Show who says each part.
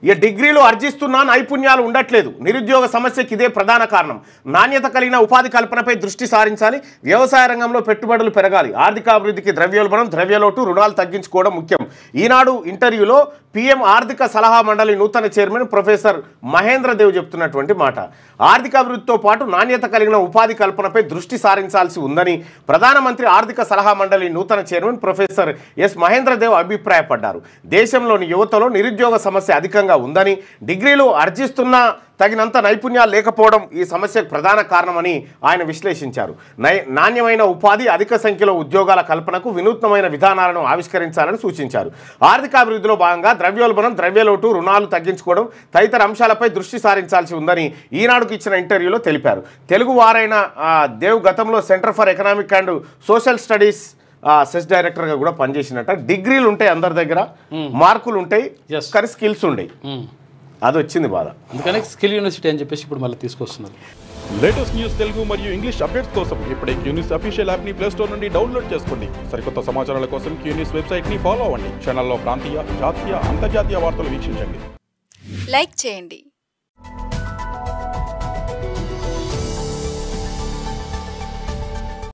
Speaker 1: ఇక డిగ్రీలు ఆర్జిస్తున్నా నైపుణ్యాలు ఉండట్లేదు. నిరుద్యోగ సమస్యకి ఇదే ప్రధాన కారణం. నాణ్యత కలిగిన ఉపాధి కల్పనపై దృష్టి సారించాలి. వ్యవసాయ రంగంలో పెట్టుబడులు పెరగాలి. ఆర్థికాభివృద్ధికి ద్రవ్యోల్బణం, ద్రవ్యలోటు, రుణాలు తగ్గించుకోవడం ముఖ్యం. ఈనాడు ఇంటర్వ్యూలో పీఎం ఆర్థిక సలహా మండలి నూతన చైర్మన్ ప్రొఫెసర్ మహేంద్ర దేవ్ చెప్తున్నటువంటి మాట. ఆర్థికాభివృద్ధితో పాటు నాణ్యత కలిగిన ఉపాధి కల్పనపై దృష్టి సారించాల్సి ఉందని ప్రధానమంత్రి ఆర్థిక సలహా మండలి నూతన chairman professor S Mahendra Dev అభిప్రాయపడ్డారు. దేశంలోని యువతలో నిరుద్యోగ సమస్య అధికంగా ఉందని, డిగ్రీలు ఆర్జిస్తున్నా తగినంత నైపుణ్యాలు లేకపోవడం ఈ సమస్యకు ప్రధాన కారణమని ఆయన విశ్లేషించారు. నాణ్యమైన ఉపాధి, అధిక సంఖ్యలో ఉద్యోగాల కల్పనకు వినూత్నమైన విధానాలను ఆవిష్కరించాలని సూచించారు. ఆర్థికాభివృద్ధిలో భాగంగా ద్రవ్యోల్బణం, ద్రవ్యలోటు, రుణాలు తగ్గించుకోవడం తదితర అంశాలపై దృష్టి సారించాల్సి ఉందని ఈనాడుకు ఇచ్చిన ఇంటర్వ్యూలో తెలిపారు. తెలుగు వారైన దేవ్ గతంలో centre for economic and social studies CESS డైరెక్టర్గా కూడా పనిచేసినట్ట. డిగ్రీలు ఉంటాయి, అందరి దగ్గర మార్కులు ఉంటాయి, కానీ స్కిల్స్ ఉండయి. అది వచ్చింది బాధ.
Speaker 2: అందుకనే స్కిల్ యూనివర్సిటీ అని చెప్పేసి ఇప్పుడు మళ్ళీ తీసుకొస్తున్నారు.
Speaker 3: లేటెస్ట్ న్యూస్ తెలుగు మరియు ఇంగ్లీష్ అప్డేట్స్ కోసం ఇప్పుడే క్యూన్యూస్ అఫీషియల్ యాప్ని ప్లే స్టోర్ నుండి డౌన్లోడ్ చేసుకోండి. సరికొత్త సమాచారాల కోసం క్యూన్యూస్ వెబ్సైట్ని ఫాలో అవ్వండి. ఛానల్లో ప్రాంతీయ, జాతీయ, అంతర్జాతీయ వార్తలు వీక్షించండి.
Speaker 4: లైక్ చేయండి.